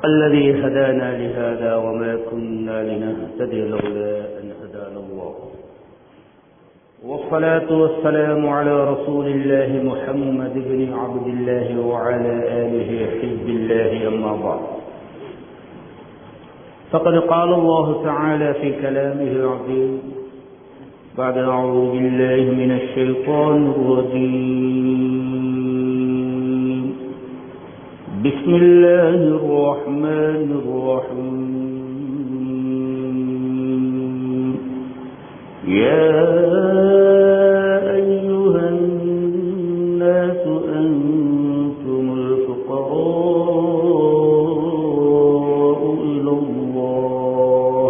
الذي هدانا لهذا وما كنا لنهتدي لولا أن هدانا الله والصلاة والسلام على رسول الله محمد بن عبد الله وعلى آله حزب الله أما بعد فقد قال الله تعالى في كلامه العظيم بعد أعوذ بالله من الشيطان الرجيم بسم الله الرحمن الرحيم يا أيها الناس أنتم الفقراء إلى الله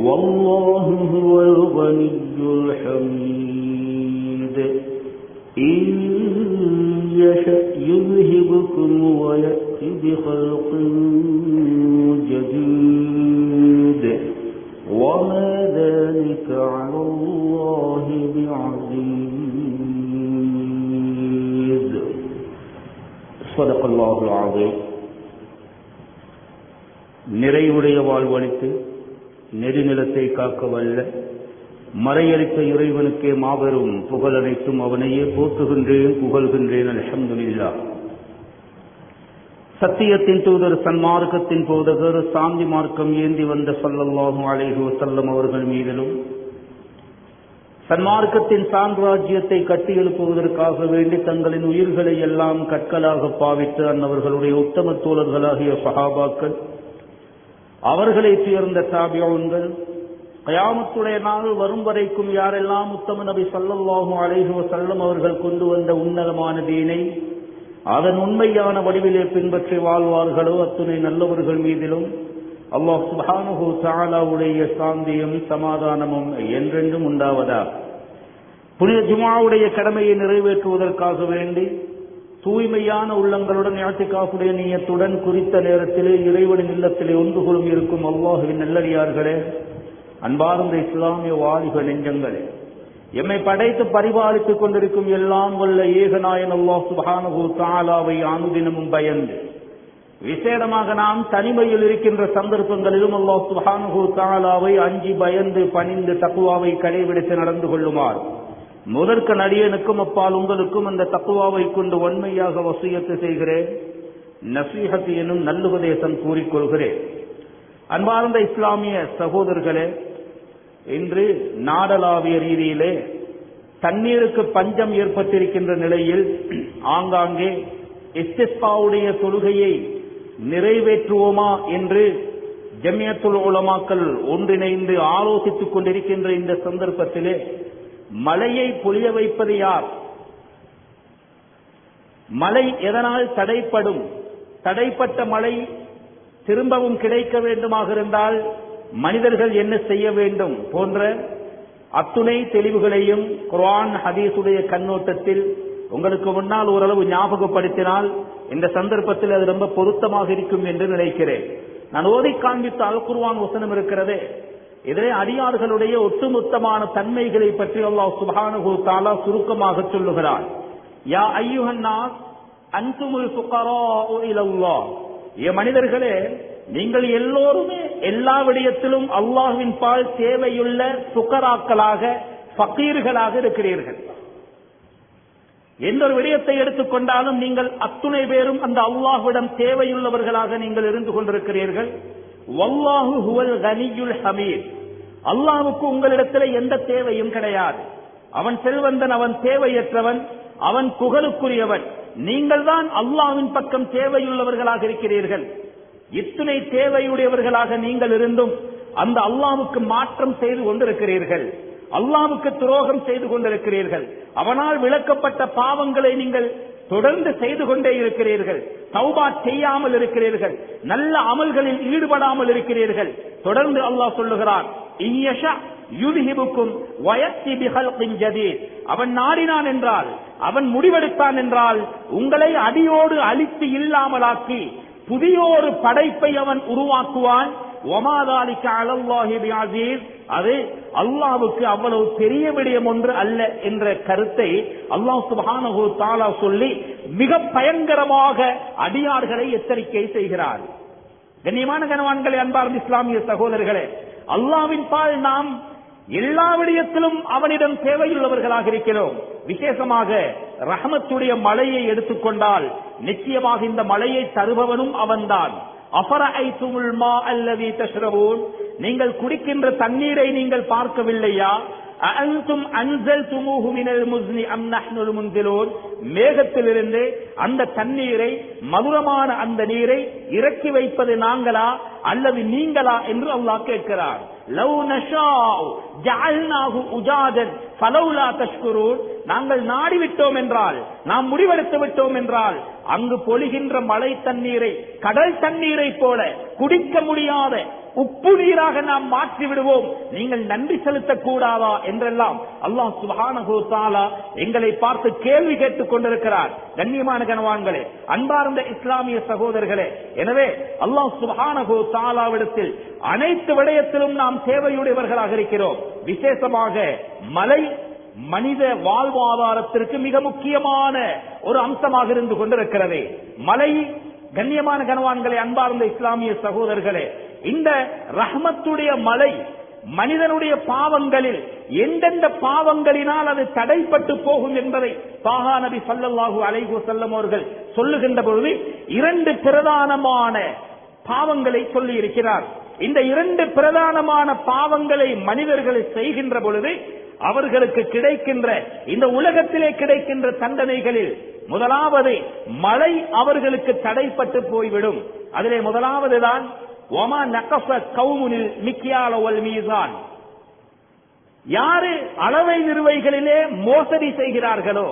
والله هو الغني الحميد إن يشأ يذهبكم ويأتي بخلق جديد وما ذلك على الله بعزيز صدق الله العظيم. நிறைவுடைய வாழ்வளித்து நெடுநிலத்தை காக்க வல்ல மறையளித்த இறைவனுக்கே மாபெரும் புகழ் அனைத்தும் அவனையே போற்றுகின்றேன் புகழ்கின்றேன். அல்ஹம்துலில்லாஹ். சத்தியத்தின் தூதர் சன்மார்க்கத்தின் போதகர் சாந்தி மார்க்கம் ஏந்தி வந்த ஸல்லல்லாஹு அலைஹி வஸல்லம் அவர்கள் மீதிலும் சன்மார்க்கத்தின் சாம்ராஜ்யத்தை கட்டியெழுப்புவதற்காக வேண்டி தங்களின் உயிர்களை எல்லாம் கற்களாக பாவித்து அன்னவர்களுடைய உத்தம தோழர்களாகிய சஹாபாக்கள், அவர்களை சேர்ந்த தாபிஊன்கள், கயாமத்துடைய நாள் வரும் வரைக்கும் யாரெல்லாம் உத்தம நபி ஸல்லல்லாஹு அலைஹி வஸல்லம் அவர்கள் கொண்டு வந்த உன்னதமான தீனை அதன் உண்மையான வடிவிலே பின்பற்றி வாழ்வார்களோ அத்துணை நல்லவர்கள் மீதிலும் அல்லாஹ் சுப்ஹானஹு வ தஆலாவுடைய சாந்தியும் சமாதானமும் என்றென்றும் உண்டாவதா. புனித ஜும்ஆவுடைய கடமையை நிறைவேற்றுவதற்காக வேண்டி தூய்மையான உள்ளங்களுடன் இஅ்திகாஃபுடைய நியத்துடன் குறித்த நேரத்திலே இறைவனின் இல்லத்திலே ஒன்று கொள்ளும் இருக்கும் அல்லாஹ்வின் நல்லடியார்களே, அன்பார்ந்த இஸ்லாமிய வாலிப நெஞ்சங்களே, எம்மை படைத்து பரிபாலித்துக் கொண்டிருக்கும் எல்லாம் வல்ல ஏகநாயன் அல்லாஹ் சுப்ஹானஹு வ தஆலாவை அனுதினமும் பயந்து, விசேடமாக நாம் தனிமையில் இருக்கின்ற சந்தர்ப்பங்களிலும் அல்லாஹ் சுப்ஹானஹு வ தஆலாவை அஞ்சி பயந்து பணிந்து தக்வாவை கடைபிடித்து நடந்து கொள்ளுமாறு முதற்க நடிகனுக்கும் அப்பால் உங்களுக்கும் அந்த தக்வாவை கொண்டு உண்மையாக வசியத்து செய்கிறேன். நசீஹத் எனும் நல்லுபதேசம் கூறிக்கொள்கிறேன். அன்பார்ந்த இஸ்லாமிய சகோதரர்களே, இன்று நாடளாவிய ரீதியிலே தண்ணீருக்கு பஞ்சம் ஏற்பட்டிருக்கின்ற நிலையில் ஆங்காங்கே இஸ்திஸ்காவுடைய தொழுகையை நிறைவேற்றுவோமா என்று ஜமியத்துல் உலமாக்கள் ஒன்றிணைந்து ஆலோசித்துக் கொண்டிருக்கின்ற இந்த சந்தர்ப்பத்திலே மழையை பொழிய வைப்பது யார்? மழை எதனால் தடைப்படும்? தடைப்பட்ட மழை திரும்பவும் கிடைக்க வேண்டுமாக இருந்தால் மனிதர்கள் என்ன செய்ய வேண்டும் போன்ற அத்துணை தெளிவுகளையும் குர்ஆன் ஹதீஸுடைய கண்ணோட்டத்தில் உங்களுக்கு முன்னால் ஓரளவு ஞாபகப்படுத்தினால் இந்த சந்தர்ப்பத்தில் அது ரொம்ப பொருத்தமாக இருக்கும் என்று நினைக்கிறேன். நான் ஓதி காண்பித்த அல் குர்ஆன் வசனம் இருக்கிறதே, இதிலே அடியார்களுடைய ஒட்டுமொத்தமான தன்மைகளை பற்றி அல்லாஹ் சுப்ஹானஹு வ தஆலா சுருக்கமாக சொல்லுகிறார். யா அய்யுஹன் நாஸ் அன்துமுல் ஃபுகராஉ இலல்லாஹ். மனிதர்களே, நீங்கள் எல்லோருமே எல்லா விடயத்திலும் அல்லாஹ்வின் பால் தேவையுள்ள ஃபுகராக்களாக, ஃபகீர்களாக இருக்கிறீர்கள். எந்த ஒரு விடயத்தை எடுத்துக்கொண்டாலும் நீங்கள் அத்துணை பேரும் அந்த அல்லாஹ்விடம் தேவையுள்ளவர்களாக நீங்கள் இருந்து கொண்டிருக்கிறீர்கள். வல்லாஹு ஹுவல் கனியுல் ஹமீத். அல்லாஹ்வுக்கு உங்களிடத்தில் எந்த தேவையும் கிடையாது. அவன் செல்வந்தன், அவன் தேவையற்றவன், அவன் புகழுக்குரியவன். நீங்கள் தான் அல்லாஹ்வின் பக்கம் தேவையுள்ளவர்களாக இருக்கிறீர்கள். இத்துணை தேவையுடையவர்களாக நீங்கள் இருந்தும் அந்த அல்லாஹ்வுக்கு மாற்றம் செய்து கொண்டிருக்கிறீர்கள், அல்லாஹ்வுக்கு துரோகம் செய்து கொண்டிருக்கிறீர்கள். அவனால் விளக்கப்பட்ட பாவங்களை நீங்கள் தொடர்ந்து செய்து கொண்டே இருக்கிறீர்கள். தௌபா செய்யாமல் இருக்கிறீர்கள், நல்ல அமல்களில் ஈடுபடாமல் இருக்கிறீர்கள். தொடர்ந்து அல்லாஹ் சொல்லுகிறான், இன்யஷா யுத்ஹிபுக்கும் வயத்தி பிஹல்கின் ஜதீத். அவன் நாடினான் என்றால், அவன் முடிவெடுத்தான் என்றால் உங்களை அடியோடு அழித்து இல்லாமலாக்கி புதிய ஒரு படைப்பை அவன் உருவாக்குவான். வமா ذلك على الله بعزيز, அது அல்லாஹ்வுக்கு அவ்வளவு பெரிய விடயம் ஒன்று அல்ல என்ற கருத்தை அல்லாஹ் சுப்ஹானஹு வ தஆலா சொல்லி மிக பயங்கரமாக அடியார்களை எச்சரிக்கை செய்கிறார். கண்ணியமான கனவான்களே, அன்பார்ந்த இஸ்லாமிய சகோதரர்களே, அல்லாஹ்வின் பால் நாம் எல்லா விடயத்திலும் அவனிடம் தேவையுள்ளவர்களாக இருக்கிறோம். விசேஷமாக ரஹமத்துடைய மழையை எடுத்துக்கொண்டால் நிச்சயமாக இந்த மழையை தருபவனும் அவன்தான். அஃபரஐதுமுல் மா அல்லதி தஷ்ரபூன், நீங்கள் குடிக்கின்ற தண்ணீரை நீங்கள் பார்க்கவில்லையா? அஅன்தும் அன்ஸல்துமூஹு மினல் முஸ்னி அம் நஹ்னுல் முன்ஸிலூன், மேகத்திலிருந்து அந்த தண்ணீரை, மதுரமான அந்த நீரை இறக்கி வைப்பது நாங்களா அல்லது நீங்களா என்று அல்லாஹ் கேட்கிறார். லவ் நஷாஉ ஜஅல்நாஹு உஜாஜன் ஃபலௌலா தஷ்குரூன், நாங்கள் நாடிவிட்டோம் என்றால், நாம் முடிவெடுத்து விட்டோம் என்றால், அங்கு பொழிகின்ற மழை தண்ணீரை கடல் தண்ணீரை போல குடிக்க முடியாத உப்பு நீராக நாம் மாற்றி விடுவோம், நீங்கள் நன்றி செலுத்தக் கூடாதா என்றெல்லாம் அல்லாஹ் சுப்ஹானஹு வ தஆலா எங்களை பார்த்து கேள்வி கேட்டுக் கொண்டிருக்கிறார். கண்ணியமான கனவான்களே, அன்பார்ந்த இஸ்லாமிய சகோதரர்களே, எனவே அல்லாஹ் சுப்ஹானஹு வ தஆலாவிடத்தில் அனைத்து விடயத்திலும் நாம் தேவையுடையவர்களாக இருக்கிறோம். விசேஷமாக மலை மனித வாழ்வாதாரத்திற்கு மிக முக்கியமான ஒரு அம்சமாக இருந்து கொண்டிருக்கிறது. மலை, கண்ணியமான கனவான்களே, அன்பார்ந்த இஸ்லாமிய சகோதரர்களே, இந்த ரஹ்மத்துடைய மலை மனிதனுடைய பாவங்களில் எந்தெந்த பாவங்களினால் அது தடைப்பட்டு போகும் என்பதை தாஹா நபி ஸல்லல்லாஹு அலைஹி வஸல்லம் அவர்கள் சொல்லுகின்ற பொழுது 2 பிரதானமான பாவங்களை சொல்லி இருக்கிறார். இந்த 2 பிரதானமான பாவங்களை மனிதர்கள் செய்கின்ற பொழுது அவர்களுக்கு கிடைக்கின்ற, இந்த உலகத்திலே கிடைக்கின்ற தண்டனைகளில் முதலாவது மழை அவர்களுக்கு தடைப்பட்டு போய்விடும். அதிலே முதலாவதுதான் வமா நகஸ கௌமுனில் மிக்யால வல் மீசான், யாரு அளவை நிறுவைகளிலே மோசடி செய்கிறார்களோ,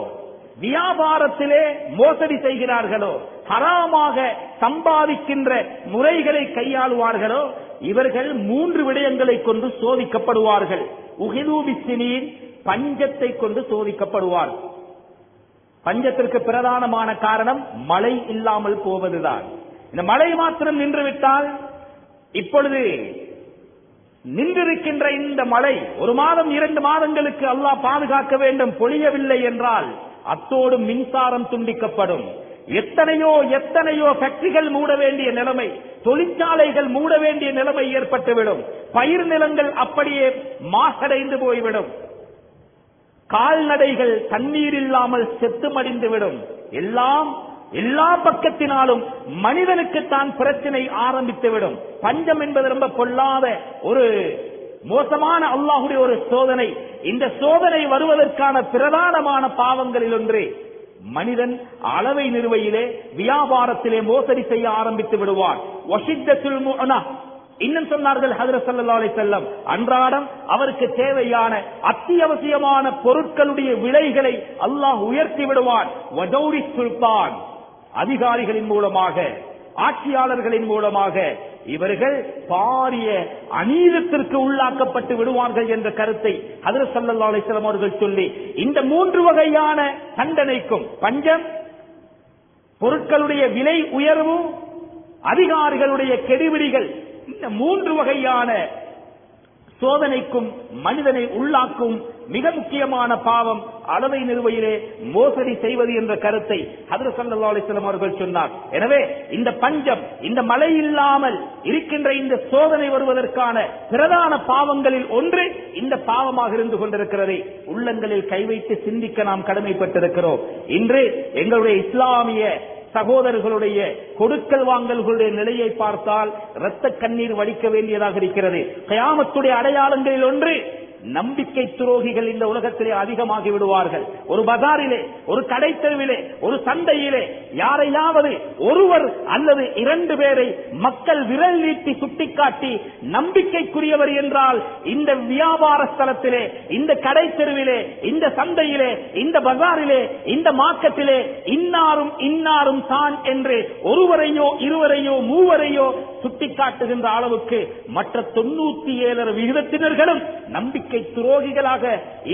வியாபாரத்திலே மோசடி செய்கிறார்களோ, ஹராமாக சம்பாதிக்கின்ற முறைகளை கையாளுவார்களோ, இவர்கள் 3 விடயங்களை கொண்டு சோதிக்கப்படுவார்கள். உஹிது பிஸ்ஸினீன், பஞ்சத்தை கொண்டு சோதிக்கப்படுவார். பஞ்சத்திற்கு பிரதானமான காரணம் மழை இல்லாமல் போவதுதான். இந்த மழை மாத்திரம் நின்றுவிட்டால், இப்பொழுது நின்றிருக்கின்ற இந்த மழை 1 மாதம் 2 மாதங்களுக்கு அல்லாஹ் பாதுகாக்க வேண்டும், பொழியவில்லை என்றால் அத்தோடு மின்சாரம் துண்டிக்கப்படும். எத்தனையோ ஃபேக்டரிகள் மூட வேண்டிய நிலைமை, தொழிற்சாலைகள் மூட வேண்டிய நிலைமை ஏற்பட்டுவிடும். பயிர் நிலங்கள் அப்படியே மாசடைந்து போய்விடும். கால்நடைகள் தண்ணீர் இல்லாமல் செத்து மடிந்துவிடும். எல்லா பக்கத்தினாலும் மனிதனுக்கு தான் பிரச்சனை ஆரம்பித்துவிடும். பஞ்சம் என்பது ரொம்ப பொல்லாத ஒரு மோசமான அல்லாஹ்வுடைய ஒரு சோதனை. இந்த சோதனை வருவதற்கான பிரதானமான பாவங்களில் ஒன்று, மனிதன் அளவை நிறுவையிலே வியாபாரத்திலே மோசடி செய்ய ஆரம்பித்து விடுவார். வஷித்தத்துல் முஅனா, இன்னும் சொன்னார்கள் ஹஜ்ரத் ஸல்லல்லாஹு அலைஹி வஸல்லம், அன்றாடம் அவருக்கு தேவையான அத்தியாவசியமான பொருட்களுடைய விலைகளை அல்லாஹ் உயர்த்தி விடுவான். வஜௌரி சுல்தான், அதிகாரிகளின் மூலமாக, ஆட்சியாளர்களின் மூலமாக இவர்கள் பாரிய அநீதத்திற்கு உள்ளாக்கப்பட்டு விடுவார்கள் என்ற கருத்தை ஹஜ்ரத் ஸல்லல்லாஹு அலைஹி வஸல்லம் அவர்கள் சொல்லி, இந்த 3 வகையான தண்டனைக்கும், பஞ்சம், பொருட்களுடைய விலை உயர்வு, அதிகாரிகளுடைய கெடுபிடிகள், இந்த 3 வகையான சோதனைக்கும் மனிதனை உள்ளாக்கும் மிக முக்கியமான பாவம் அளவை நிறுவையிலே மோசடி செய்வது என்ற கருத்தை ஹஜ்ரத் ஸல்லல்லாஹு அலைஹி வஸல்லம் அவர்கள் சொன்னார். எனவே இந்த பஞ்சம், இந்த மழை இல்லாமல் இருக்கின்ற இந்த சோதனை வருவதற்கான பிரதான பாவங்களில் ஒன்று இந்த பாவமாக இருந்து கொண்டிருக்கிறது. உள்ளங்களில் கை வைத்து சிந்திக்க நாம் கடமைப்பட்டிருக்கிறோம். இன்று எங்களுடைய இஸ்லாமிய சகோதரர்களுடைய கொடுக்கல் வாங்கல்களுடைய நிலையை பார்த்தால் இரத்த கண்ணீர் வடிக்க வேண்டியதாக இருக்கிறது. கியாமத்துடைய அடையாளங்களில் ஒன்று, நம்பிக்கை துரோகிகள் இந்த உலகத்திலே அதிகமாகி விடுவார்கள். ஒரு பஜாரிலே, ஒரு கடை தெருவிலே, ஒரு சந்தையிலே யாரையாவது ஒருவர் அல்லது 2 பேரை மக்கள் விரல் நீட்டி சுட்டிக்காட்டி நம்பிக்கைக்குரியவர் என்றால், இந்த வியாபார ஸ்தலத்திலே, இந்த கடை தெருவிலே, இந்த சந்தையிலே, இந்த பஜாரிலே, இந்த மார்க்கெட்டிலே இன்னாரும் தான் என்று ஒருவரையோ 2வரையோ 3வரையோ சுட்டிக்காட்டுகின்ற அளவுக்கு மற்ற 97 விகிதத்தினர்களும் நம்பிக்கை நம்பிக்கை துரோகிகளாக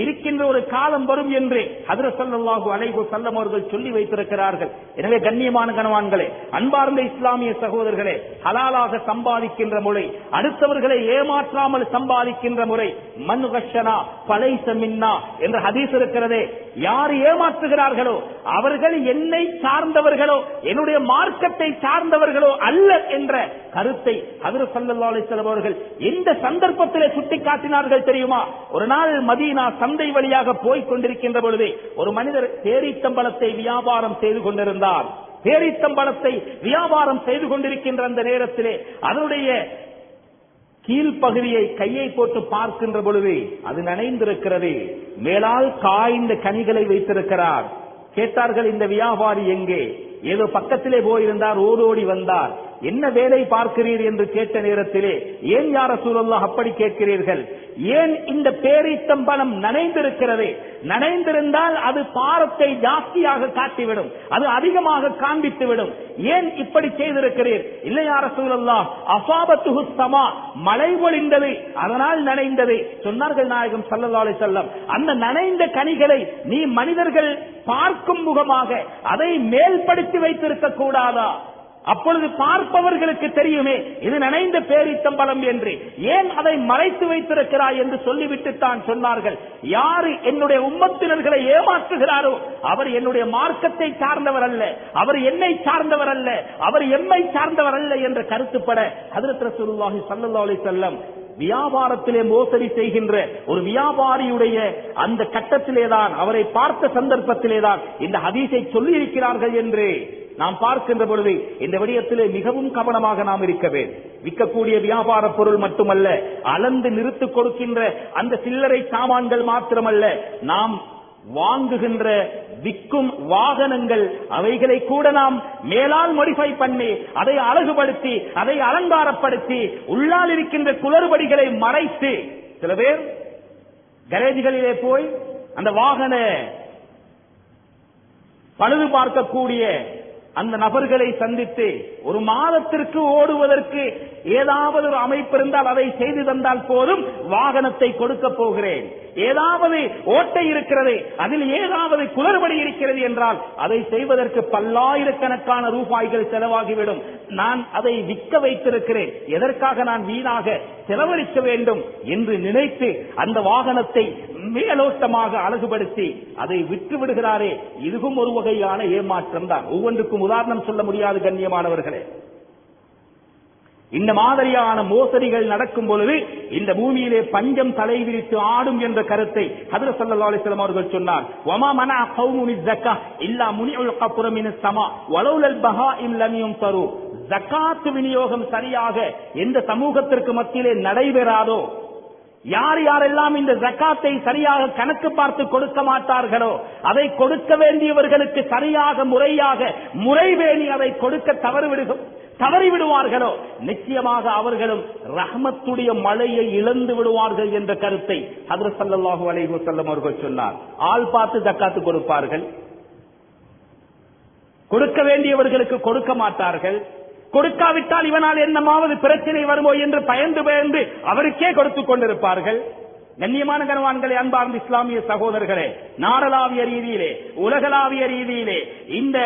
இருக்கின்ற ஒரு காலம் வரும் என்று ஹஜ்ரத் ஸல்லல்லாஹு அலைஹி வஸல்லம் அவர்கள் சொல்லி வைத்திருக்கிறார்கள். எனவே கண்ணியமான கணவான்களே, அன்பார்ந்த இஸ்லாமிய சகோதரர்களே, ஹலாலாக சம்பாதிக்கின்ற முறை, அடுத்தவர்களை ஏமாற்றாமல் சம்பாதிக்கின்ற முறை, மன் கஷனா ஃபலைஸ மின்னா என்ற ஹதீஸ் இருக்கிறதே, யார் ஏமாற்றுகிறார்களோ அவர்கள் என்னை சார்ந்தவர்களோ என்னுடைய மார்க்கத்தை சார்ந்தவர்களோ அல்ல என்ற கருத்தை ஹஜ்ரத் ஸல்லல்லாஹு அலைஹி வஸல்லம் அவர்கள் இந்த சந்தர்ப்பத்திலே சுட்டிக்காட்டினார்கள் தெரியுமா? ஒரு நாள் மதீனா சந்தை வழியாக போய்க் கொண்டிருக்கின்ற பொழுது ஒரு மனிதர் பேரீத்தம்பழத்தை வியாபாரம் செய்து கொண்டிருந்தார். பேரீத்தம்பழத்தை வியாபாரம் செய்து கொண்டிருக்கின்ற அந்த நேரத்திலே அதனுடைய கீழ்பகுதியை கையை போட்டு பார்க்கின்ற பொழுது அது நனைந்திருக்கிறது. மேலால் காய்ந்த கனிகளை வைத்திருக்கிறார். கேட்டார்கள், இந்த வியாபாரி எங்கே? ஏதோ பக்கத்திலே போயிருந்தார், ஓடோடி வந்தார். என்ன வேலை பார்க்கிறீர் என்று கேட்ட நேரத்திலே, ஏன் யா ரசூலல்லாஹ் அப்படி கேட்கிறீர்கள்? ஏன் இந்த பேரீத்தம்பழம் நனைந்திருக்கிறது? நனைந்திருந்தால் அது பாரத்தை ஜாஸ்தியாக காட்டிவிடும், அது அதிகமாக காண்பித்துவிடும். ஏன் இப்படி செய்திருக்கிறீர்? இல்லை யா ரசூலல்லாஹ், அஸாபத்துஹு ஸமா, மழை பொழிந்தது, அதனால் நனைந்தது சொன்னார்கள் நாயகம் ஸல்லல்லாஹு அலைஹி வஸல்லம். அந்த நனைந்த கனிகளை நீ மனிதர்கள் பார்க்கும் முகமாக அதை மேல்படுத்தி வைத்திருக்க கூடாதா? அப்பொழுது பார்ப்பவர்களுக்கு தெரியுமே இது நனைந்த பேரீத்தம்பழம் என்று, ஏன் அதை மறைத்து வைத்திருக்கிறாய் என்று சொல்லிவிட்டு தான் சொன்னார்கள், யாரு என்னுடைய உம்மத்தினர்களை ஏமாற்றுகிறாரோ அவர் என்னுடைய மார்க்கத்தை சார்ந்தவர் அல்ல, அவர் என்னை சார்ந்தவர் அல்ல, அவர் எம்மை சார்ந்தவர் அல்ல என்ற கருத்துப்பட ஹஜ்ரத் ரசூலுல்லாஹி ஸல்லல்லாஹு அலைஹி வஸல்லம் வியாபாரத்திலே மோசடி செய்கின்ற ஒரு வியாபாரியுடைய அந்த கட்டத்திலேதான், அவரை பார்த்த சந்தர்ப்பத்திலேதான் இந்த ஹதீஸை சொல்லி இருக்கிறார்கள் என்று நாம் பார்க்கின்ற பொழுது இந்த விடயத்திலே மிகவும் கவனமாக நாம் இருக்க வேண்டும். விற்கக்கூடிய வியாபார பொருள் மட்டுமல்ல, அளந்து நிறுத்து கொடுக்கின்ற அந்த சில்லறை சாமான்கள் மாத்திரமல்ல, நாம் வாங்குகின்ற விற்கும் வாகனங்கள், அவைகளை கூட நாம் மேலால் மாடிஃபை பண்ணி அதை அழகுபடுத்தி அதை அலங்காரப்படுத்தி உள்ளால் இருக்கின்ற குளறுபடிகளை மறைத்து, சில பேர் கரேஜ்களிலே போய் அந்த வாகன பழுது பார்க்கக்கூடிய அந்த நபர்களை சந்தித்து ஒரு மாதத்திற்கு ஓடுவதற்கு ஏதாவது ஒரு அமைப்பு இருந்தால் அதை செய்து தந்தால் போதும், வாகனத்தை கொடுக்க போகிறேன். ஏதாவது ஓட்டை இருக்கிறது, அதில் ஏதாவது குளறுபடி இருக்கிறது என்றால் அதை செய்வதற்கு பல்லாயிரக்கணக்கான ரூபாய்கள் செலவாகிவிடும். நான் அதை விற்க வைத்திருக்கிறேன், எதற்காக நான் வீணாக செலவழிக்க வேண்டும் என்று நினைத்து அந்த வாகனத்தை மேலோட்டமாக அழகுபடுத்தி அதை விற்று விடுகிறாரே, இதுவும் ஒரு வகையான ஏமாற்றம் தான். ஒவ்வொன்றுக்கும் உதாரணம் சொல்ல முடியாது கண்ணியமானவர்களே. இந்த மாதிரியான மோசடிகள் நடக்கும் பொழுது இந்த பூமியிலே பஞ்சம் தலைவிரித்து ஆடும் என்ற கருத்தை ஹஜ்ரத் ஸல்லல்லாஹு அலைஹி வஸல்லம் அவர்கள் சொன்னார். வமா மனா கௌமுனி ஸக்கா இல்லா முனிஉல் கஃப்ர மினஸ் ஸமா வலௌலல் பஹாஇம் லம் யும்தரு. ஜகாத் விநியோகம் சரியாக எந்த சமூகத்திற்கு மத்தியிலே நடைபெறாதோ, யார் யாரெல்லாம் இந்த ஜகாத்தை சரியாக கணக்கு பார்த்து கொடுக்க மாட்டார்களோ, அதை கொடுக்க வேண்டியவர்களுக்கு சரியாக முறையாக முறைவேணி அதை கொடுக்க தவறிவிடுவார்களோ, நிச்சயமாக அவர்களும் ரஹ்மத்துடைய மழையை இழந்து விடுவார்கள் என்ற கருத்தை ஹஜ்ரத் ஸல்லல்லாஹு அலைஹி வஸல்லம் அவர்கள் சொன்னார். ஆள் பார்த்து ஜகாத்து கொடுப்பார்கள், கொடுக்க வேண்டியவர்களுக்கு கொடுக்க மாட்டார்கள். கொடுக்காவிட்டால் இவனால் என்னமாவது பிரச்சனை வருமோ என்று பயந்து அவருக்கே கொடுத்துக் கொண்டிருப்பார்கள். கண்ணியமான கனவான்களே, அன்பார்ந்த இஸ்லாமிய சகோதரர்களே, நாடளாவிய ரீதியிலே உலகளாவிய ரீதியிலே இந்த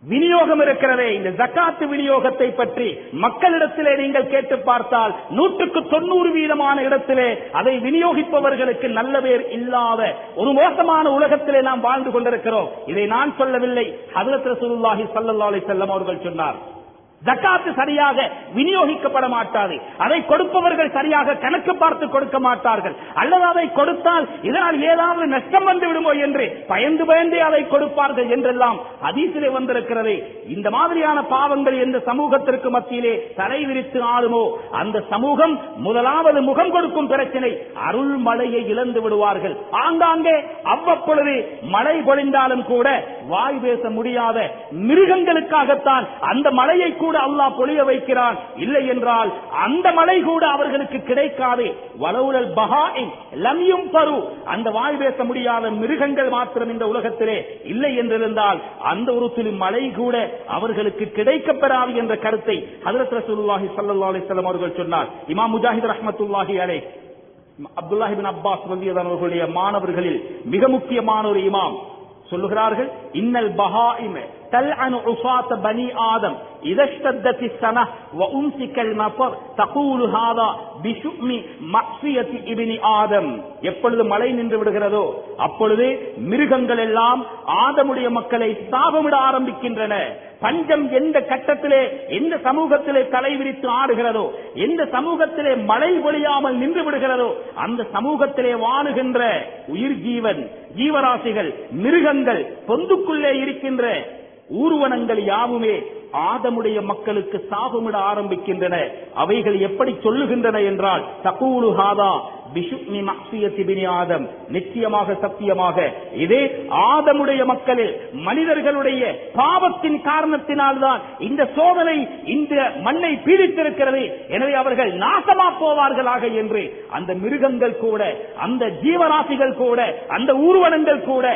விநியோகம் இருக்கிறதே, இந்த ஜகாத்து விநியோகத்தை பற்றி மக்களிடத்திலே நீங்கள் கேட்டு பார்த்தால் 190% இடத்திலே அதை விநியோகிப்பவர்களுக்கு நல்ல பேர் இல்லாத ஒரு மோசமான உலகத்திலே நாம் வாழ்ந்து கொண்டிருக்கிறோம். இதை நான் சொல்லவில்லை, ஹஜ்ரத் ரசூலுல்லாஹி ஸல்லல்லாஹு அலைஹி வஸல்லம் அவர்கள் சொன்னார். ஜகாத்து சரியாக விநியோகிக்கப்பட மாட்டாது, அதை கொடுப்பவர்கள் சரியாக கணக்கு பார்த்து கொடுக்க மாட்டார்கள், அல்லது அதை கொடுத்தால் இதனால் ஏதாவது நஷ்டம் வந்து விடுமோ என்று பயந்து அதை கொடுப்பார்கள் என்றெல்லாம் ஹதீஸிலே வந்திருக்கிறது. இந்த மாதிரியான பாவங்கள் எந்த சமூகத்திற்கு மத்தியிலே தலை விரித்து ஆளுமோ அந்த சமூகம் முதலாவது முகம் கொடுக்கும் பிரச்சனை, அருள் மழையை இழந்து விடுவார்கள். ஆங்காங்கே அவ்வப்பொழுது மழை பொழிந்தாலும் கூட வாய் பேச முடியாத மிருகங்களுக்காகத்தான் அந்த மழையை கூட அல்லாஹ் பொழிய வைக்கிறான். இல்லை என்றால் அந்த மழை கூட அவர்களுக்கு கிடைக்காது. வலவுலல் பஹாஇம் லம் யும்தரு, அந்த வாய் பேச முடியாத மிருகங்கள் மாத்திரம் இந்த உலகத்திலே இல்லை என்றிருந்தால் அந்த ஒரு துளி மழை கூட அவர்களுக்கு கிடைக்கப் பெறாது என்ற கருத்தை ஹஜ்ரத் ரசூலுல்லாஹி ஸல்லல்லாஹு அலைஹி வஸல்லம் அவர்கள் சொன்னார். இமாம் முஜாஹித் ரஹ்மத்துல்லாஹி அலைஹி அப்துல்லாஹ் இப்னு அப்பாஸ் ரலியல்லாஹு அவர்களுடைய மாணவர்களில் மிக முக்கியமான ஒரு இமாம் சொல்லுகிறார்கள், இன்னல் பஹாயிம தல்அனு உஸாத பனி ஆதம் இதஷ்தத்தத் ஸனா வ உம்சிகல் மஃர் தகூலு ஹாதா பிஷுமி மக்ஃபியத்தி இப்னி ஆதம். எப்பொழுது மழை நின்று விடுகிறதோ அப்பொழுது மிருகங்கள் எல்லாம் ஆதமுடைய மக்களை சாபமிட ஆரம்பிக்கின்றன. பஞ்சம் எந்த கட்டத்திலே எந்த சமூகத்திலே தலைவிரித்து ஆடுகிறதோ, எந்த சமூகத்திலே மழை பொழியாமல் நின்று விடுகிறதோ, அந்த சமூகத்திலே வாழுகின்ற உயிர் ஜீவராசிகள், மிருகங்கள், பொந்துக்குள்ளே இருக்கின்ற ஊர்வனங்கள் யாவுமே ஆதமுடைய மக்களுக்கு சாபமிட ஆரம்பிக்கின்றன. அவைகள் எப்படி சொல்லுகின்றன என்றால், தகூலு ஹாதா பிஷுமி மக்ஃபியத்தி இப்னி ஆதம், நிச்சயமாக சத்தியமாக இதே ஆதமுடைய மக்களில் மனிதர்களுடைய பாவத்தின் காரணத்தினால்தான் இந்த சோதனை இந்த மண்ணை பீடித்திருக்கிறது. எனவே அவர்கள் நாசமா போவார்களாக என்று அந்த மிருகங்கள் கூட, அந்த ஜீவராசிகள் கூட, அந்த ஊர்வனங்கள் கூட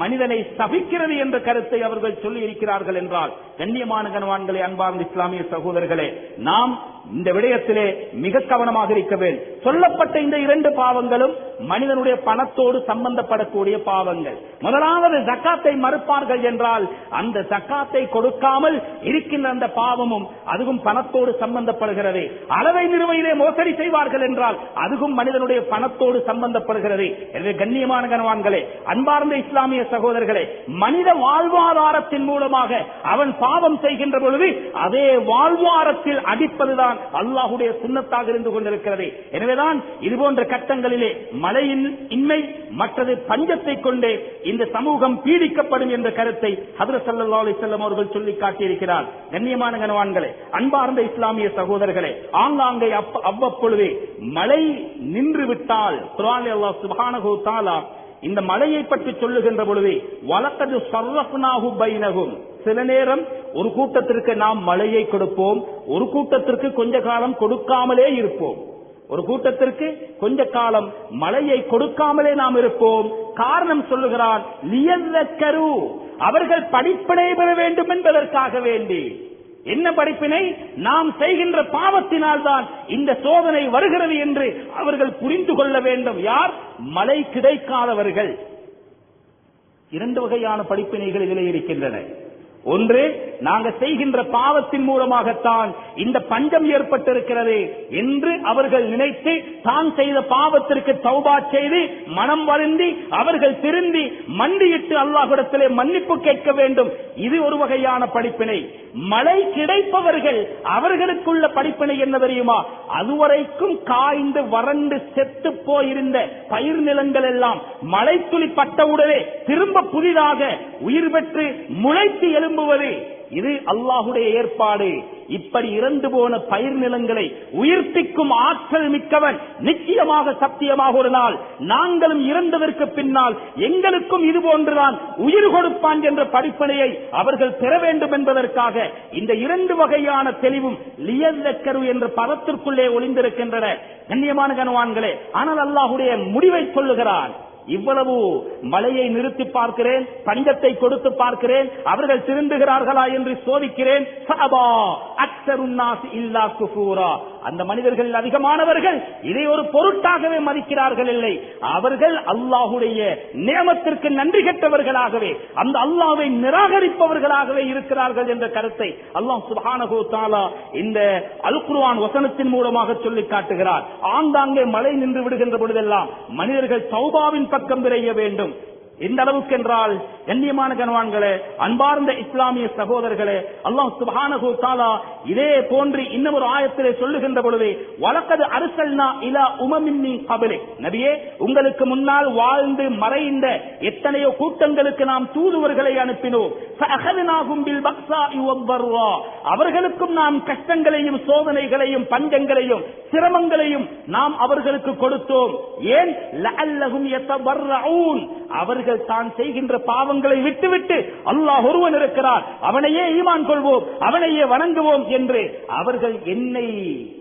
மனிதனை சபிக்கிறது என்ற கருத்தை அவர்கள் சொல்லி இருக்கிறார்கள் என்றால், கண்ணியமான கனவான்களே, அன்பார்ந்த இஸ்லாமிய சகோதரர்களே, நாம் இந்த விடயத்திலே மிக கவனமாக இருக்க வேண்டும். சொல்லப்பட்ட இந்த இரண்டு பாவங்களும் மனிதனுடைய பணத்தோடு சம்பந்தப்படக்கூடிய பாவங்கள். முதலாவது ஜக்காத்தை மறுப்பார்கள் என்றால், அந்த ஜக்காத்தை கொடுக்காமல் இருக்கின்ற அந்த பாவமும் அதுவும் பணத்தோடு சம்பந்தப்படுகிறது. அளவை நிறுவையிலே மோசடி செய்வார்கள் என்றால் அதுவும் மனிதனுடைய பணத்தோடு சம்பந்தப்படுகிறது. எனவே கண்ணியமான கனவான்களே, அன்பார்ந்த இஸ்லாமிய சகோதரர்களே, மனித வாழ்வாதாரத்தின் மூலமாக அவன் பாவம் செய்கின்ற பொழுது அதே வாழ்வாரத்தில் அடிப்பதுதான் அல்லாஹுடைய சுன்னத்தாக இருந்து கொண்டிருக்கிறது. எனவேதான் இதுபோன்ற கட்டங்களிலே மழையின் இன்மை மற்றது பஞ்சத்தை கொண்டே இந்த சமூகம் பீடிக்கப்படும் என்ற கருத்தை ஹஜ்ரத் ஸல்லல்லாஹு அலைஹி வஸல்லம் அவர்கள் சொல்லி காட்டியிருக்கிறார். கண்ணியமான கனவான்களே, அன்பார்ந்த இஸ்லாமிய சகோதரர்களே, ஆங்காங்கே அவ்வப்பொழுது மழை நின்று விட்டால் குர்ஆனில் அல்லாஹ் சுப்ஹானஹு வ தஆலா இந்த மழையை பற்றி சொல்லுகின்ற பொழுது, வலக்கது ஸர்ரஃப்னாஹு பைனஹும், சில நேரம் ஒரு கூட்டத்திற்கு நாம் மழையை கொடுப்போம், ஒரு கூட்டத்திற்கு கொஞ்ச காலம் கொடுக்காமலே இருப்போம். ஒரு கூட்டத்திற்கு கொஞ்ச காலம் மழையை கொடுக்காமலே நாம் இருப்போம். காரணம் சொல்லுகிறான், லியذكரு, அவர்கள் படிப்பினை பெற வேண்டும் என்பதற்காக வேண்டி. என்ன படிப்பினை? நாம் செய்கின்ற பாவத்தினால் தான் இந்த சோதனை வருகிறது என்று அவர்கள் புரிந்து கொள்ள வேண்டும். யார்? மழை கிடைக்காதவர்கள். இரண்டு வகையான படிப்பினைகள் இதிலே இருக்கின்றன. ஒன்று, நாங்கள் செய்கின்ற பாவத்தின் மூலமாகத்தான் இந்த பஞ்சம் ஏற்பட்டிருக்கிறது என்று அவர்கள் நினைத்து தான் செய்த பாவத்திற்கு தௌபா செய்து மனம் வருந்தி அவர்கள் திருந்தி மண்டியிட்டு அல்லாஹ்விடத்திலே மன்னிப்பு கேட்க வேண்டும். இது ஒரு வகையான படிப்பினை. மழை கிடைப்பவர்கள் அவர்களுக்குள்ள படிப்பினை என்ன தெரியுமா? அதுவரைக்கும் காய்ந்து வறண்டு செத்து போயிருந்த பயிர் நிலங்கள் எல்லாம் மழை துளி பட்டவுடனே திரும்ப புதிதாக உயிர் பெற்று முளைத்து எழும்புவது, இது அல்லாஹுடைய ஏற்பாடு. இப்படி இறந்து போன பயிர் நிலங்களை உயிர்ப்பிக்கும் ஆற்றல் மிக்கவன் நிச்சயமாக சத்தியமாக ஒரு நாள் நாங்களும் இறந்ததற்கு பின்னால் எங்களுக்கும் இது போன்றுதான் உயிர் கொடுப்பான் என்ற படிப்பினையை அவர்கள் பெற வேண்டும் என்பதற்காக இந்த இரண்டு வகையான தெளிவும் லியذكரு என்ற பதத்திற்குள்ளே ஒளிந்திருக்கின்றன. கண்ணியமான கனவான்களே, ஆனால் அல்லாஹுடைய முடிவை சொல்லுகிறான். இவ்வளவு மழையை நிறுத்தி பார்க்கிறேன், பஞ்சத்தை கொடுத்து பார்க்கிறேன், அவர்கள் திருந்துகிறார்களா என்று சோதிக்கிறேன். அந்த மனிதர்கள் அதிகமானவர்கள் இதை ஒரு பொருட்டாகவே மதிக்கிறார்கள் இல்லை. அவர்கள் அல்லாஹுடைய நியமத்திற்கு நன்றி கெட்டவர்களாகவே, அந்த அல்லாஹ்வை நிராகரிப்பவர்களாகவே இருக்கிறார்கள் என்ற கருத்தை அல்லாஹ் சுப்ஹானஹு வ தஆலா இந்த அல் குர்ஆன் வசனத்தின் மூலமாக சொல்லி காட்டுகிறார். ஆங்காங்கே மழை நின்று விடுகின்ற பொழுதெல்லாம் மனிதர்கள் தௌபாவின் பக்கம் விரைய வேண்டும். எந்த அளவுக்கு என்றால், கண்ணியமான கனவான்களே, அன்பார்ந்த இஸ்லாமிய சகோதரர்களே, அல்லாஹ் சுப்ஹானஹு வ தஆலா இதே போன்று இன்னும் ஒரு ஆயத்திலே சொல்லுகின்ற பொழுது, வலக்கது அர்சல்னா இலா உமமின் மின் கப்லிக், நபியே உங்களுக்கு முன்னால் வாழ்ந்து மறைந்த எத்தனையோ கூட்டங்களுக்கு நாம் தூதுவர்களை அனுப்பினோம். ஃபஅഖذனாஹும் பில் பக்ஸாஇ வத்-தர்ரா, அவர்களுக்கும் நாம் கஷ்டங்களையும் சோதனைகளையும் பஞ்சங்களையும் சிரமங்களையும் நாம் அவர்களுக்கு கொடுத்தோம். ஏன்? லஅல்லஹும் யதபர்ரஊன், அவர்கள் தான் செய்கின்ற பாவங்களை விட்டுவிட்டு அல்லாஹ் ஒருவன் இருக்கிறார், அவனையே ஈமான் கொள்வோம், அவனையே வணங்குவோம் என்று அவர்கள் என்னை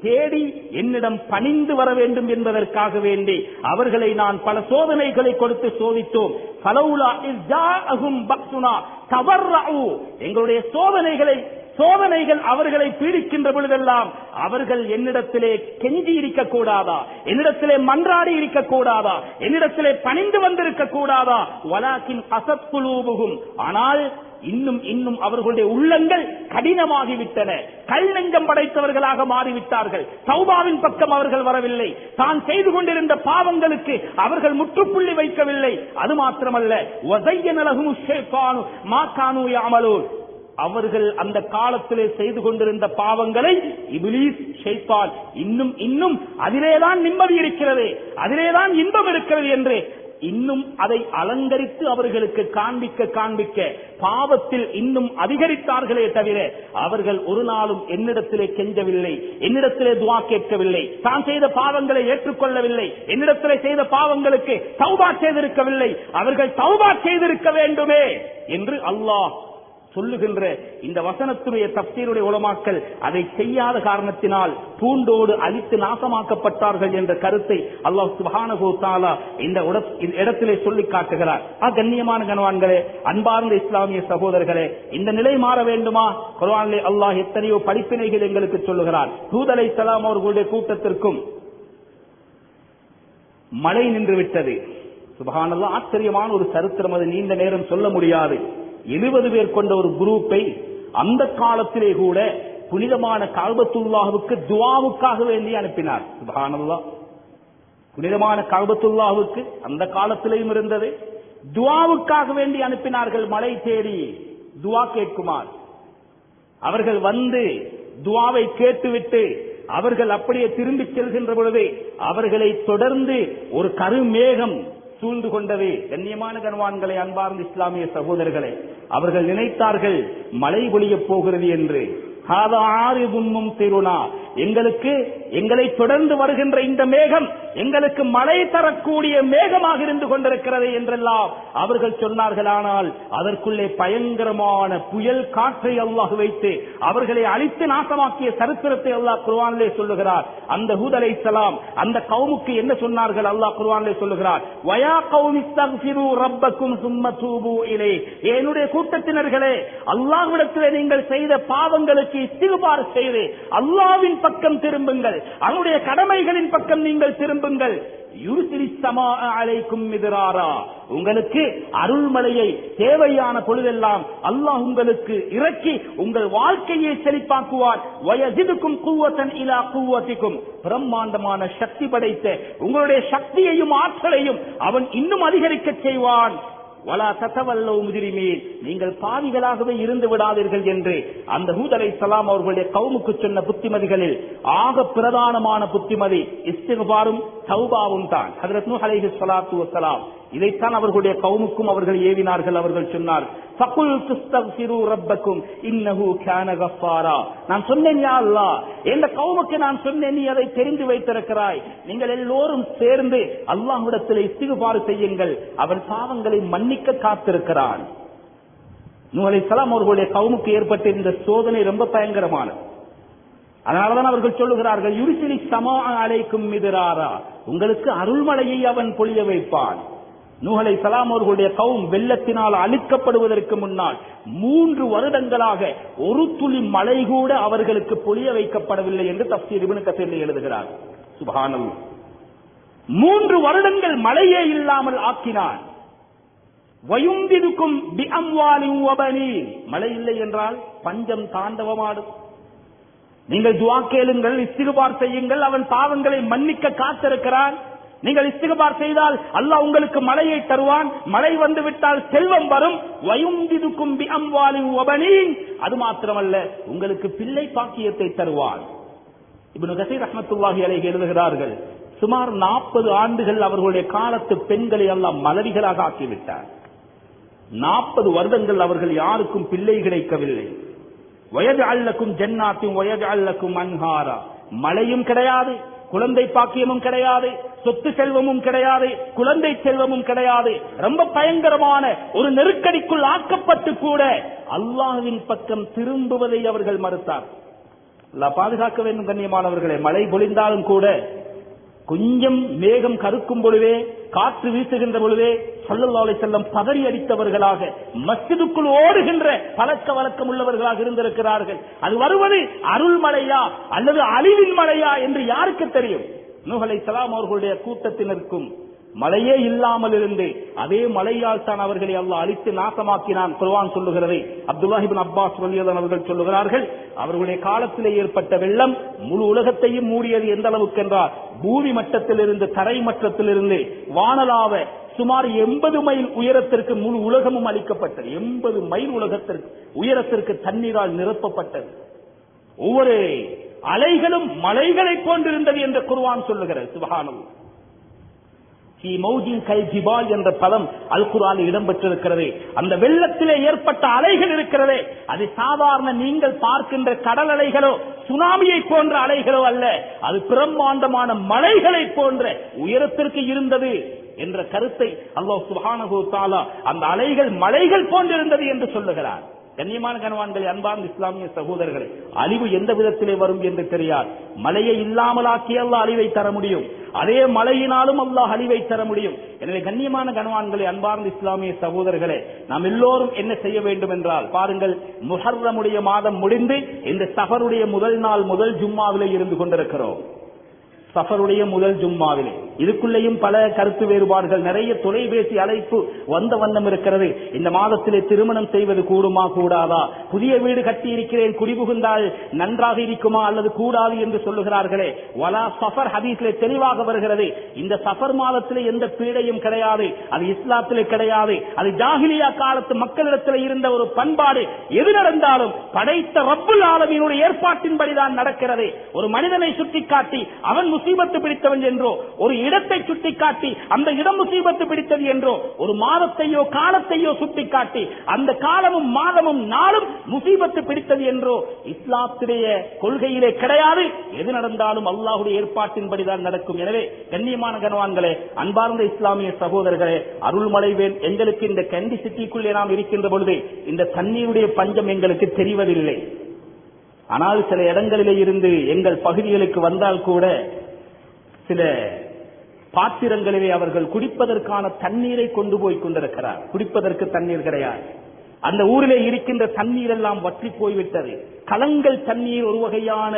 தேடி என்னிடம் பணிந்து வர வேண்டும் என்பதற்காக வேண்டி அவர்களை நான் பல சோதனைகளை கொடுத்து சோதித்தோம். ஃபலௌலா இஸ் ஜாஅஹும் பக்ஸுனா தபர்ரஊ, எங்களுடைய சோதனைகளை சோதனைகள் அவர்களை பீடிக்கின்ற பொழுதெல்லாம் அவர்கள் என்னிடத்திலே கெஞ்சி இருக்கக்கூடாதா, என்னிடத்திலே மன்றாடி இருக்கக்கூடாதா, என்னிடத்திலே பணிந்து வந்திருக்க கூடாதா? வலாக்கின் கஸத் குலூபுஹும், ஆனால் இன்னும் அவர்களுடைய உள்ளங்கள் கடினமாகிவிட்டன, கல் நெஞ்சம் படைத்தவர்களாக மாறிவிட்டார்கள். தௌபாவின் பக்கம் அவர்கள் வரவில்லை. தான் செய்து கொண்டிருந்த பாவங்களுக்கு அவர்கள் முற்றுப்புள்ளி வைக்கவில்லை. அது மாத்திரமல்ல, வஸய்யன லஹுமுஷ் ஷைத்தானு மா கானூ யஅமலூன், அவர்கள் அந்த காலத்திலே செய்து கொண்டிருந்த பாவங்களை இப்லீஸ், ஷைத்தான் இன்னும் அதிலேதான் நிம்மதி இருக்கிறது, அதிலேதான் இன்பம் இருக்கிறது என்று இன்னும் அதை அலங்கரித்து அவர்களுக்கு காண்பிக்க பாவத்தில் இன்னும் அதிகரித்தார்களே தவிர அவர்கள் ஒரு நாளும் என்னிடத்திலே கெஞ்சவில்லை, என்னிடத்திலே துஆ கேட்கவில்லை, தான் செய்த பாவங்களை ஏற்றுக்கொள்ளவில்லை, என்னிடத்திலே செய்த பாவங்களுக்கு தௌபா செய்திருக்கவில்லை. அவர்கள் தௌபா செய்திருக்க வேண்டுமே என்று அல்லாஹ் சொல்லுகின்ற இந்த வசனத்துடைய தஃசீருடைய உலமாக்கள் அதை செய்யாத காரணத்தினால் பூண்டோடு அழித்து நாசமாக்கப்பட்டார்கள் என்ற கருத்தை அல்லாஹ் சுப்ஹானஹு வ தஆலா இந்த இடத்திலே சொல்லி காட்டுகிறார். கண்ணியமான கனவான்களே, அன்பார்ந்த இஸ்லாமிய சகோதரர்களே, இந்த நிலை மாற வேண்டுமா? குர்ஆனிலே அல்லாஹ் எத்தனையோ படிப்பினைகள் எங்களுக்கு சொல்லுகிறார். ஹூத் அலைஹிஸ்ஸலாம் அவர்களுடைய கூட்டத்திற்கும் மழை நின்று விட்டது. சுப்ஹானல்லாஹ், ஆச்சரியமான ஒரு சரித்திரம். அது நீண்ட நேரம் சொல்ல முடியாது. 70 பேர் கொண்ட ஒரு குரூப்பை அந்த காலத்திலே கூட புனிதமான கஅபத்துல்லாஹ்வுக்கு துஆவுக்காக வேண்டி அனுப்பினார். சுப்ஹானல்லாஹ், புனிதமான கஅபத்துல்லாஹ்வுக்கு அந்த காலத்திலேயும் இருந்தது, துஆவுக்காக வேண்டி அனுப்பினார்கள். மழை தேடி துஆ கேட்குமார். அவர்கள் வந்து துஆவை கேட்டுவிட்டு அவர்கள் அப்படியே திரும்பி செல்கின்ற பொழுது அவர்களை தொடர்ந்து ஒரு கருமேகம் சூழ்ந்து கொண்டது. கண்ணியமான கனவான்களை, அன்பார்ந்த இஸ்லாமிய சகோதரர்களே, அவர்கள் நினைத்தார்கள் மழை பொழியப் போகிறது என்று. எங்களை தொடர்ந்து வருகின்ற இந்த மேகம் எங்களுக்கு மழை தரக்கூடிய மேகமாக இருந்து கொண்டிருக்கிறது என்றெல்லாம் அவர்கள் சொன்னார்கள். ஆனால் அதற்குள்ளே பயங்கரமான புயல் காற்றை அல்லாஹ் வைத்து அவர்களை அழித்து நாசமாக்கிய சரித்திரத்தை அல்லாஹ் குர்ஆனிலே சொல்லுகிறார். அந்த ஹூத் அலைஹிஸ்ஸலாம் அந்த கௌமுக்கு என்ன சொன்னார்கள்? அல்லாஹ் குர்ஆனிலே சொல்லுகிறார், வயா கௌமி இஸ்தக்ஃபிரு ரப்பக்கும் சும்ம தூபு இலைஹி, என்னுடைய கூட்டத்தினர்களே, அல்லாஹ்விடத்திலே நீங்கள் செய்த பாவங்களுக்கு இஸ்திக்பார் செய்து அல்லாஹ்வின் பக்கம் திரும்புங்கள், அவருடைய கடமைகளின் பக்கம் நீங்கள் திரும்புங்கள். யுர்சிலிஸ் ஸமாஅ அலைக்கும் மித்ராரா, உங்களுக்கு அருள்மழையை தேவையான பொழுதெல்லாம் அல்லாஹ் உங்களுக்கு இறக்கி உங்கள் வாழ்க்கையை செழிப்பாக்குவார். வயஸிதுக்கும் குவத்தன் இலா குவத்திக்கும், பிரம்மாண்டமான சக்தி படைத்த உங்களுடைய சக்தியையும் ஆற்றலையும் அவன் இன்னும் அதிகரிக்க செய்வான். வலா ததவல்லு முஜ்ரிமீன், நீங்கள் பாவிகளாகவே இருந்து விடாதீர்கள் என்று அந்த ஹூத் அலைஹிஸ்ஸலாம் அவர்களுடைய கௌமுக்கு சொன்ன புத்திமதிகளில் ஆக பிரதானமான புத்திமதி இஸ்திக்பாரும் தௌபாவும் தான். ஹஜ்ரத் நூஹ் அலைஹிஸ்ஸலாத்து வஸ்ஸலாம் இதைத்தான் அவர்களுடைய கௌமுக்கும் அவர்கள் ஏவினார்கள். அவர்கள் சொன்னார், ஃபகுல் துஸ்தக்ஃபிரு ரப்பக்கும் இன்னஹு கான கஃபாரா. நான் சொன்னேன், யா அல்லாஹ், இந்த கௌமுக்கு நான் சொன்னேன், நீ அதை தெரிந்து வைத்திருக்கிறாய். நீங்கள் எல்லோரும் சேர்ந்து அல்லாஹ்விடத்தில் இஸ்திக்பார் செய்யுங்கள், அவன் பாவங்களை மன்னிக்க காத்திருக்கிறான். நூஹ் அலைஹிஸ்ஸலாம் அவர்களுடைய கௌமுக்கு ஏற்பட்ட இந்த சோதனை ரொம்ப பயங்கரமானது. அதனாலதான் அவர்கள் சொல்லுகிறார்கள், யுர்சிலிஸ் ஸமாஅ அலைக்கும் மித்ராரா, உங்களுக்கு அருள்மழையை அவன் பொழிய வைப்பான். நூஹ் அலைஹிஸ்ஸலாம் அவர்களுடைய கௌம் வெள்ளத்தினால் அழிக்கப்படுவதற்கு முன்னால் 3 வருடங்களாக ஒரு துளி மழை கூட அவர்களுக்கு பொழிய வைக்கப்படவில்லை என்று தஃசீர் இப்னு கஸீர் எழுதுகிறார். சுப்ஹானல்லாஹ், 3 வருடங்கள் மழையே இல்லாமல் ஆக்கினான். வயும்திதுக்கும் பிஅம்வாலின் வபனீன், மழை இல்லை என்றால் பஞ்சம் தாண்டவமாடும். நீங்கள் துஆ கேளுங்கள், இஸ்திக்பார் செய்யுங்கள், அவன் பாவங்களை மன்னிக்க காத்திருக்கிறான். நீங்கள் இஸ்திக்பார் செய்தால் அல்லாஹ் உங்களுக்கு மழையை தருவான். மழை வந்து விட்டால் செல்வம் வரும். வயும்திதுக்கும் பிஅம்வாலின் வபனீன், அது மாத்திரமல்ல உங்களுக்கு பிள்ளை பாக்கியத்தை தருவான். இப்னு கஸீர் ரஹ்மத்துல்லாஹி அலைஹி எழுதுகிறார்கள், சுமார் 40 ஆண்டுகள் அவர்களுடைய காலத்து பெண்களை அல்லாஹ் மலடிகளாக ஆக்கிவிட்டார். 40 வருடங்கள் அவர்கள் யாருக்கும் பிள்ளை கிடைக்கவில்லை. வயஜஅல் லக்கும் ஜன்னாத்தின் வயஜஅல் லக்கும் அன்ஹாரா, மழையும் கிடையாது, குழந்தை பாக்கியமும் கிடையாது, சொத்து செல்வமும் கிடையாது, குழந்தை செல்வமும் கிடையாது. ரொம்ப பயங்கரமான ஒரு நெருக்கடிக்குள் ஆக்கப்பட்டு கூட அல்லாஹ்வின் பக்கம் திரும்புவதை அவர்கள் மறுத்தார். அல்லாஹ் பாதுகாக்க வேண்டும். கண்ணியமானவர்களே, மழை பொழிந்தாலும் கூட கொஞ்சம் மேகம் கருக்கும் பொழுதே, காற்று வீசுகின்ற பொழுதே ஸல்லல்லாஹு அலைஹி வஸல்லம் பதறி அடித்தவர்களாக மஸ்ஜிதுக்குள் ஓடுகின்ற பழக்க வழக்கம் உள்ளவர்களாக இருந்திருக்கிறார்கள். அது வருவது அருள் மழையா அல்லது அழிவின் மழையா என்று யாருக்கு தெரியும்? நூஹ் அலைஹிஸ்ஸலாம் அவர்களுடைய கூட்டத்தினருக்கும் மழையே இல்லாமல் இருந்து அதே மழையால் தான் அவர்களை அல்லாஹ் அழித்து நாசமாக்கினான். குர்ஆன் சொல்லுகிறது. அப்துல்லாஹ் இப்னு அப்பாஸ் ரலியல்லாஹு அன்ஹு அவர்கள் சொல்லுகிறார்கள், அவர்களுடைய காலத்திலே ஏற்பட்ட வெள்ளம் முழு உலகத்தையும் மூடியது. எந்த அளவுக்கு என்றால், பூமி மட்டத்திலிருந்து தரை மட்டத்திலிருந்து வானலாவ சுமார் 80 மைல் உயரத்திற்கு முழு உலகமும் அளிக்கப்பட்டது. 80 மைல் உலகத்திற்கு உயரத்திற்கு தண்ணீரால் நிரப்பப்பட்டது. ஒவ்வொரு அலைகளும் மலைகளை போன்றிருந்தது என்று குர்ஆன் சொல்லுகிறது. சுப்ஹானல்லாஹ். என்ற பதம் அல் குர்ஆனில் இடம்பெற்றிருக்கிறது. அந்த வெள்ளத்திலே ஏற்பட்ட அலைகள் இருக்கிறதே, அது சாதாரண நீங்கள் பார்க்கின்ற கடல் அலைகளோ சுனாமியை போன்ற அலைகளோ அல்ல, அது பிரம்மாண்டமான மலைகளை போன்ற உயரத்திற்கு இருந்தது என்ற கருத்தை அல்லாஹ் சுப்ஹானஹு வ தஆலா அந்த அலைகள் மலைகள் போன்றிருந்தது என்று சொல்லுகிறார். கண்ணியமான கணவான்களே, அன்பார்ந்த இஸ்லாமிய சகோதரர்களே, அழிவு எந்த விதத்திலே வரும் என்று தெரியாது. மழையை இல்லாமலாக்கி அல்லாஹ் அழிவை தர முடியும், அதே மழையினாலும் அல்லாஹ் அழிவை தர முடியும். எனவே கண்ணியமான கணவான்களே, அன்பார்ந்த இஸ்லாமிய சகோதரர்களே, நாம் எல்லோரும் என்ன செய்ய வேண்டும் என்றால், பாருங்கள், முஹர்ரமுடைய மாதம் முடிந்து இந்த சஃபருடைய முதல் நாள் முதல் ஜும்மாவிலே இருந்து கொண்டிருக்கிறோம். சஃபருடைய முதல் ஜும்மாவிலே இதுக்குள்ளேயும் பல கருத்து வேறுபாடுகள், நிறைய தொலைபேசி அழைப்பு வந்த வண்ணம் இருக்கிறது. இந்த மாதத்திலே திருமணம் செய்வது கூடுமா கூடாதா, புதிய வீடு கட்டி இருக்கிறேன் குடிபுகுந்தால் நன்றாக இருக்குமா அல்லது கூடாது என்று சொல்லுகிறார்களே. வலா சஃபர் ஹதீஸிலே தெளிவாக வருகிறது. இந்த சஃபர் மாதத்திலே எந்த பீடையும் கிடையாது, அது இஸ்லாத்திலே கிடையாது, அது ஜாஹிலியா காலத்து மக்களிடத்தில் இருந்த ஒரு பண்பாடு. எது நடந்தாலும் படைத்த ரப்புல் ஆலமீனுடைய ஏற்பாட்டின்படிதான் நடக்கிறது. ஒரு மனிதனை சுட்டிக்காட்டி அவன் முசீபத்து பிடித்தவன் என்றோ, ஒரு இடத்தை சுட்டிக்காட்டி அந்த இடம் முசீபத்து பிடித்தது என்றோ, ஒரு மாதத்தையோ காலத்தையோ சுட்டிக்காட்டி அந்த காலமும் மாதமும் நாளும் முசீபத்து பிடித்தது என்றோ இஸ்லாத்துடைய கொள்கையிலே கிடையாது. எது நடந்தாலும் அல்லாஹ்வுடைய ஏற்பாட்டின்படிதான் நடக்கும். எனவே கண்ணியமான கனவான்களே, அன்பார்ந்த இஸ்லாமிய சகோதரர்களே, அருள்மலைவேல் எங்களுக்கு இந்த கண்டி சிட்டிக்குள்ளே நாம் இருக்கின்ற பொழுது இந்த தண்ணீருடைய பஞ்சம் எங்களுக்கு தெரிவதில்லை. ஆனால் சில இடங்களிலே இருந்து எங்கள் பகுதிகளுக்கு வந்தால் கூட சில பாத்திரங்களிலே அவர்கள் குடிப்பதற்கான தண்ணீரை கொண்டு போய் கொண்டிருக்கிறார். குடிப்பதற்கு தண்ணீர் கிடையாது. அந்த ஊரிலே இருக்கின்ற தண்ணீர் எல்லாம் வற்றி போய்விட்டது. கலங்கல் தண்ணீர், ஒரு வகையான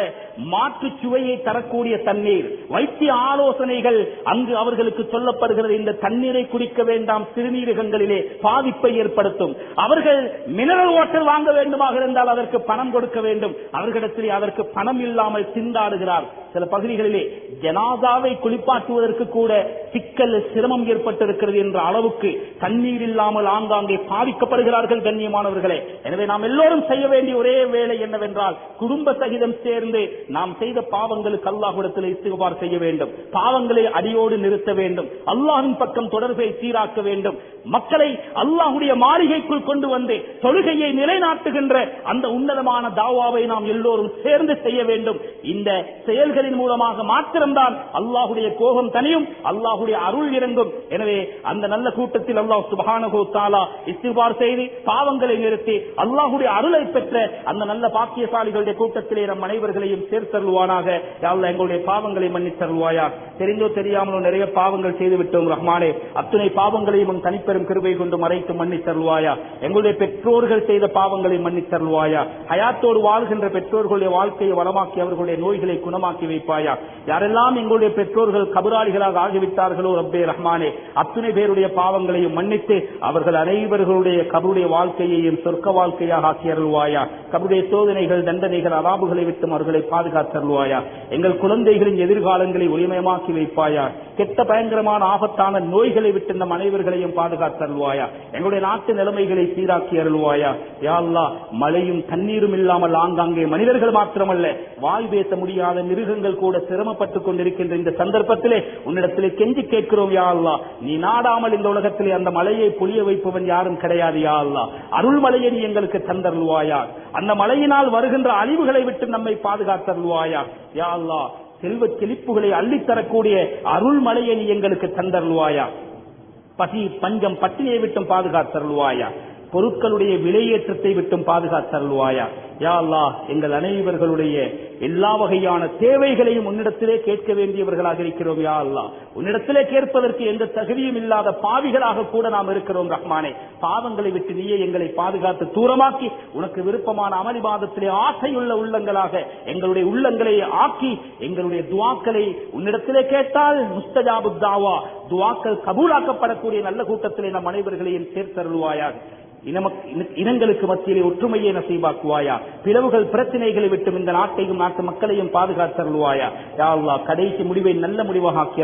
மாற்று சுவையை தரக்கூடிய தண்ணீர். வைத்திய ஆலோசனைகள் அங்கு அவர்களுக்கு சொல்லப்படுகிறது, இந்த தண்ணீரை குடிக்க வேண்டாம், சிறுநீரகங்களிலே பாதிப்பை ஏற்படுத்தும். அவர்கள் மினரல் வாட்டர் வாங்க வேண்டுமாக இருந்தால் அதற்கு பணம் கொடுக்க வேண்டும். அவர்களிடத்திலே அதற்கு பணம் இல்லாமல் திண்டாடுகிறார். சில பகுதிகளிலே ஜனாதாவை குளிப்பாட்டுவதற்கு கூட சிக்கல், சிரமம் ஏற்பட்டிருக்கிறது என்ற அளவுக்கு தண்ணீர் இல்லாமல் ஆங்காங்கே பாதிக்கப்படுகிறார்கள். கண்ணியமானவர்களே, எனவே நாம் எல்லோரும் செய்ய வேண்டிய ஒரே வேலை என்னவென்றால், குடும்ப சகிதம் சேர்ந்து நாம் செய்த பாவங்களுக்கு அல்லாஹ்விடத்தில் இஸ்திக்பார் செய்ய வேண்டும். பாவங்களை அடியோடு நிறுத்த வேண்டும். அல்லாஹ்வின் பக்கம் தொடர்பை சீராக்க வேண்டும். மக்களை அல்லாஹ்வுடைய மாளிகைக்குள் கொண்டு வந்து தொழுகையை நிலைநாட்டுகின்ற அந்த உன்னதமான தாவாவை நாம் எல்லோரும் சேர்ந்து செய்ய வேண்டும். இந்த செயல்களின் மூலமாக மாத்திரம்தான் அல்லாஹ்வுடைய கோபம் தனியும், அல்லாஹ்வுடைய அருள் இறங்கும். எனவே அந்த நல்ல கூட்டத்தில் அல்லாஹ் சுப்ஹானஹு வ தஆலா இஸ்திக்பார் செய்து பாவங்களை நிறுத்தி அல்லாஹ்வுடைய அருளை பெற்ற அந்த நல்ல பாக்கியசாலிகளுடைய கூட்டத்திலே நம் அனைவர்களையும் சேர்த்தருள்வானாக. யா அல்லாஹ், எங்களுடைய பாவங்களை மன்னித்தருள்வாயா. தெரிந்தோ தெரியாமலோ நிறைய பாவங்கள் செய்து விட்டோம் ரஹ்மானே. அத்துணை பாவங்களையும் உன் தனிப்பெரும் கிருபை கொண்டு மறைத்து மன்னித்தருள்வாயா. எங்களுடைய பெற்றோர்கள் செய்த பாவங்களை மன்னித்தருள்வாயா. ஹயாத்தோடு வாழ்கின்ற பெற்றோர்களுடைய வாழ்க்கையை வளமாக்கி அவர்களுடைய நோய்களை குணமாக்கி வைப்பாயா. யாரெல்லாம் எங்களுடைய பெற்றோர்கள் கபராளிகளாக ஆகிவிட்டார்களோ ரப்பே ரஹ்மானே, அத்துணை பேருடைய பாவங்களையும் மன்னித்து அவர்கள் அனைவர்களுடைய கபருடைய வாழ்க்கையையும் சொர்க்க வாழ்க்கையாக ஆக்கி அருள்வாயா. கபருடைய சோதனைகள், தண்டனைகள், அலாபுகளை விட்டு அவர்களை பாதுகாத்தருள்வாயா. எங்கள் குழந்தைகளின் எதிர்காலங்களை ஒளிமயமாக்கி வைப்பாயா. கெட்ட பயங்கரமான ஆபத்தான நோய்களை விட்டு நம் அனைவர்களையும் பாதுகாத்தருள்வாயா. எங்களுடைய நாட்டு நிலைமைகளை சீராக்கி அருள்வாயா. யா அல்லாஹ், மழையும் தண்ணீரும் இல்லாமல் ஆங்காங்கே மனிதர்கள் மாத்திரமல்ல, வாய் பேச முடியாத மிருகங்கள் கூட சிரமப்பட்டுக் கொண்டிருக்கின்ற இந்த சந்தர்ப்பத்திலே உன்னிடத்திலே கெஞ்சி கேட்கிறோம். யா அல்லாஹ், நீ நாடாமல் இந்த உலகத்திலே அந்த மழையை பொழிய வைப்பவன் யாரும் கிடையாது. யா அல்லாஹ், அருள் மழையை நீ எங்களுக்கு தந்தருள்வாயா. அந்த மழையினால் வருகின்ற அழிவுகளை விட்டு நம்மை பாதுகாத்தருள்வாயா. யா அல்லாஹ், செல்வ செழிப்புகளை அள்ளித்தரக்கூடிய அருள் மழையை நீ எங்களுக்கு தந்தருள்வாயா. பசி, பஞ்சம், பட்டினியை விட்டும் பாதுகாத்தருள்வாயா. பொருட்களுடைய விலையேற்றத்தை விட்டும் பாதுகாத்தருள்வாயா. யா அல்லாஹ், எங்கள் அனைவர்களுடைய எல்லா வகையான தேவைகளையும் உன்னிடத்திலே கேட்க வேண்டியவர்களாக இருக்கிறோம். யா அல்லாஹ், உன்னிடத்திலே கேட்பதற்கு எந்த தகுதியும் இல்லாத பாவிகளாக கூட நாம் இருக்கிறோம். ரஹ்மானே, பாவங்களை விட்டு நீயே எங்களை பாதுகாத்து தூரமாக்கி உனக்கு விருப்பமான அமளிபாதத்திலே ஆசையுள்ள உள்ளங்களாக எங்களுடைய உள்ளங்களை ஆக்கி எங்களுடைய துஆக்களை உன்னிடத்திலே கேட்டால் முஸ்தஜாபு தாவா, துஆக்கள் கபூலாக்கப்படக்கூடிய நல்ல கூட்டத்திலே நம் அனைவர்களையும் சேர்த்தருள்வாயாக. இனங்களுக்கு மத்தியிலே ஒற்றுமையை நசீபாக்குவாயா. பிளவுகள் பிரச்சனைகளை விட்டும் இந்த நாட்டையும் நாட்டு மக்களையும் பாதுகாத்தருள்வாயா. யா அல்லாஹ், கடைசி முடிவை நல்ல முடிவாக ஆக்கிய